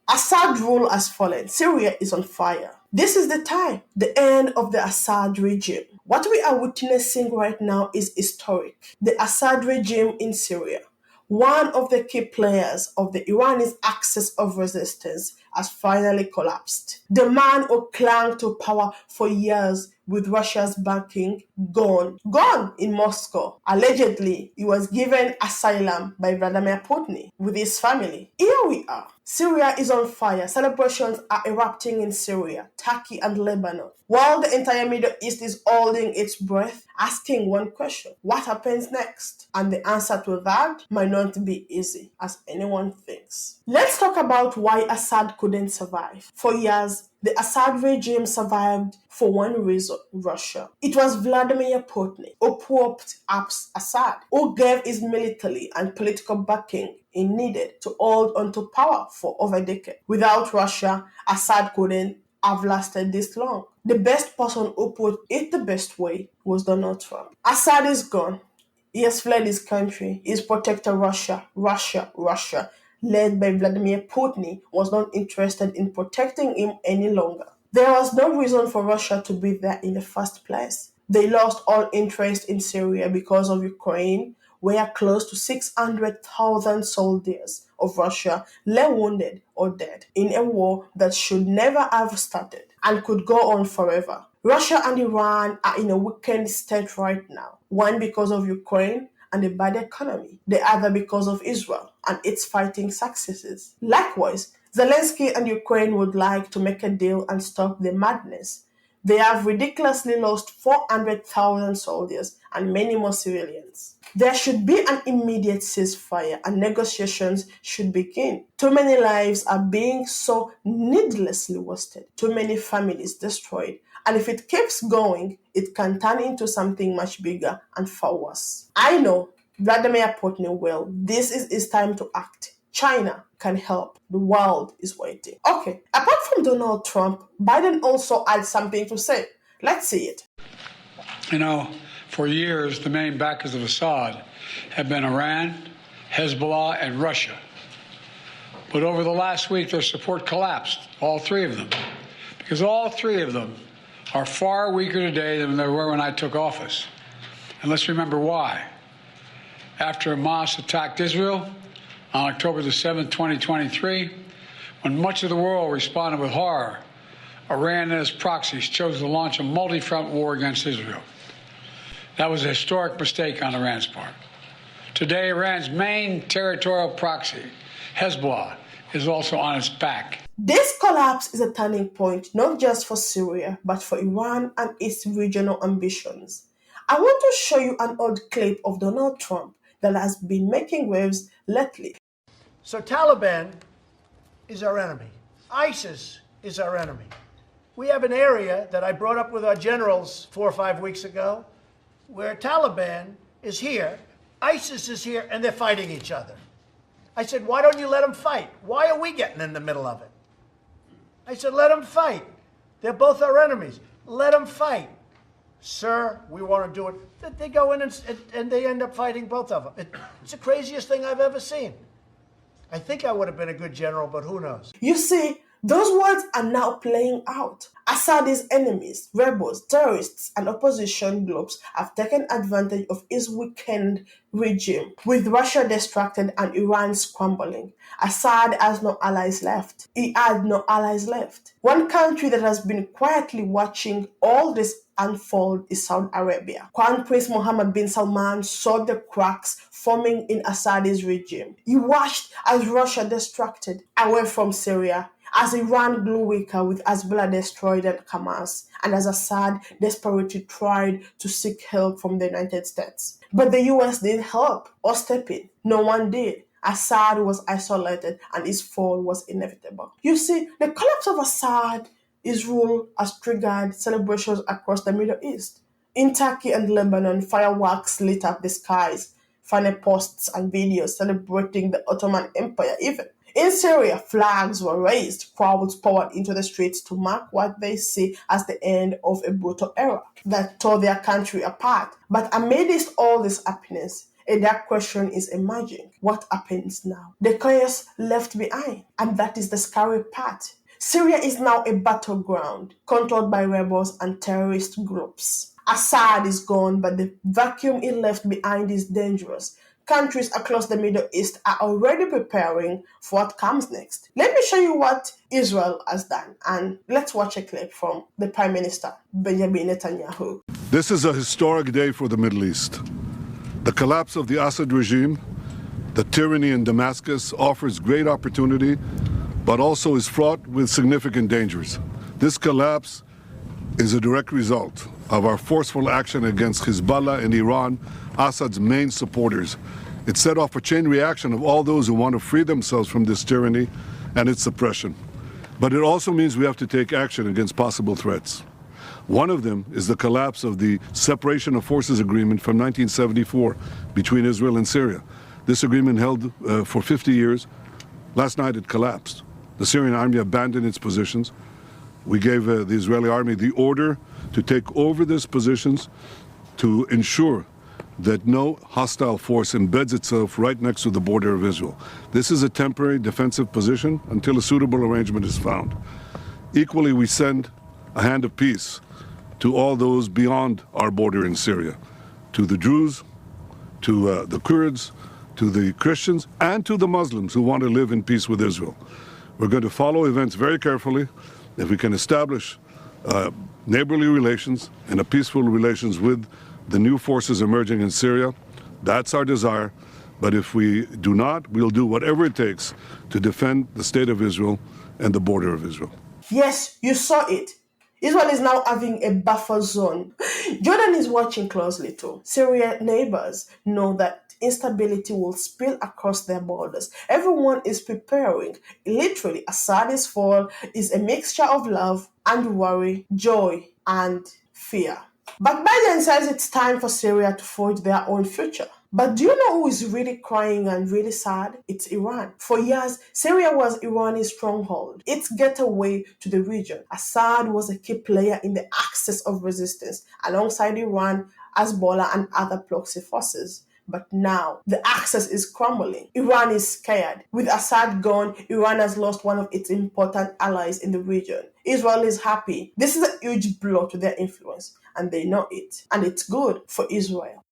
Assad rule has fallen. Syria is on fire. This is the time, the end of the Assad regime. What we are witnessing right now is historic. The Assad regime in Syria, one of the key players of the Iranian axis of resistance, has finally collapsed. The man who clung to power for years with Russia's backing, gone. Gone in Moscow. Allegedly, he was given asylum by Vladimir Putin with his family. Here we are. Syria is on fire. Celebrations are erupting in Syria, Turkey, and Lebanon. While the entire Middle East is holding its breath, asking one question: what happens next? And the answer to that might not be easy, as anyone thinks. Let's talk about why Assad couldn't survive. For years, the Assad regime survived for one reason: Russia. It was Vladimir Putin who propped up Assad, who gave his military and political backing he needed to hold onto power for over a decade. Without Russia, Assad couldn't have lasted this long. The best person who put it the best way was Donald Trump. Assad is gone. He has fled his country. His protector Russia, led by Vladimir Putin, was not interested in protecting him any longer. There was no reason for Russia to be there in the first place. They lost all interest in Syria because of Ukraine, where close to 600,000 soldiers of Russia lay wounded or dead in a war that should never have started and could go on forever. Russia and Iran are in a weakened state right now, one because of Ukraine and a bad economy, the other because of Israel and its fighting successes. Likewise, Zelensky and Ukraine would like to make a deal and stop the madness. They have ridiculously lost 400,000 soldiers and many more civilians. There should be an immediate ceasefire and negotiations should begin. Too many lives are being so needlessly wasted, too many families destroyed, and if it keeps going, it can turn into something much bigger and far worse. I know Vladimir Putin will. This is his time to act. China can help. The world is waiting. Okay, apart from Donald Trump, Biden also had something to say. Let's see it. You know, for years, the main backers of Assad have been Iran, Hezbollah, and Russia. But over the last week, their support collapsed, all three of them, because all three of them are far weaker today than they were when I took office. And let's remember why. After Hamas attacked Israel on October the 7th, 2023, when much of the world responded with horror, Iran and its proxies chose to launch a multi-front war against Israel. That was a historic mistake on Iran's part. Today, Iran's main territorial proxy, Hezbollah, is also on its back. This collapse is a turning point not just for Syria, but for Iran and its regional ambitions. I want to show you an old clip of Donald Trump that has been making waves lately. So Taliban is our enemy. ISIS is our enemy. We have an area that I brought up with our generals 4 or 5 weeks ago where Taliban is here, ISIS is here, and they're fighting each other. I said, why don't you let them fight? Why are we getting in the middle of it? I said, let them fight. They're both our enemies. Let them fight. Sir, we want to do it. They go in and they end up fighting both of them. It's the craziest thing I've ever seen. I think I would have been a good general, but who knows? You see, those words are now playing out. Assad's enemies, rebels, terrorists, and opposition groups have taken advantage of his weakened regime. With Russia distracted and Iran scrambling, Assad has no allies left. He had no allies left. One country that has been quietly watching all this unfold is Saudi Arabia. Crown Prince Mohammed bin Salman saw the cracks forming in Assad's regime. He watched as Russia distracted away from Syria, as Iran grew weaker with Hezbollah destroyed and Hamas, and as Assad desperately tried to seek help from the United States. But the US didn't help or step in. No one did. Assad was isolated and his fall was inevitable. You see, the collapse of Assad, his rule has triggered celebrations across the Middle East. In Turkey and Lebanon, fireworks lit up the skies, funny posts and videos celebrating the Ottoman Empire even. In Syria, flags were raised, crowds poured into the streets to mark what they see as the end of a brutal era that tore their country apart. But amidst all this happiness, A dark question is emerging. What happens now? The chaos left behind, and that is the scary part. Syria is now a battleground controlled by rebels and terrorist groups. Assad is gone, but the vacuum he left behind is dangerous. Countries across the Middle East are already preparing for what comes next. Let me show you what Israel has done, and let's watch a clip from the Prime Minister, Benjamin Netanyahu. This is a historic day for the Middle East. The collapse of the Assad regime, the tyranny in Damascus, offers great opportunity, but also is fraught with significant dangers. This collapse is a direct result of our forceful action against Hezbollah and Iran, Assad's main supporters. It set off a chain reaction of all those who want to free themselves from this tyranny and its oppression. But it also means we have to take action against possible threats. One of them is the collapse of the Separation of Forces Agreement from 1974 between Israel and Syria. This agreement held for 50 years. Last night it collapsed. The Syrian army abandoned its positions. We gave the Israeli army the order to take over these positions to ensure that no hostile force embeds itself right next to the border of Israel. This is a temporary defensive position until a suitable arrangement is found. Equally, we send a hand of peace to all those beyond our border in Syria, to the Druze, to the Kurds, to the Christians, and to the Muslims who want to live in peace with Israel. We're going to follow events very carefully. If we can establish neighborly relations and a peaceful relations with the new forces emerging in Syria, that's our desire. But if we do not, we'll do whatever it takes to defend the state of Israel and the border of Israel. Yes, you saw it. Israel is now having a buffer zone. Jordan is watching closely too. Syrian neighbors know that instability will spill across their borders. Everyone is preparing. Literally, Assad's fall is a mixture of love and worry, joy and fear. But Biden says it's time for Syria to forge their own future. But do you know who is really crying and really sad? It's Iran. For years, Syria was Iran's stronghold, its gateway to the region. Assad was a key player in the axis of resistance alongside Iran, Hezbollah, and other proxy forces. But now, the axis is crumbling. Iran is scared. With Assad gone, Iran has lost one of its important allies in the region. Israel is happy. This is a huge blow to their influence, and they know it. And it's good for Israel.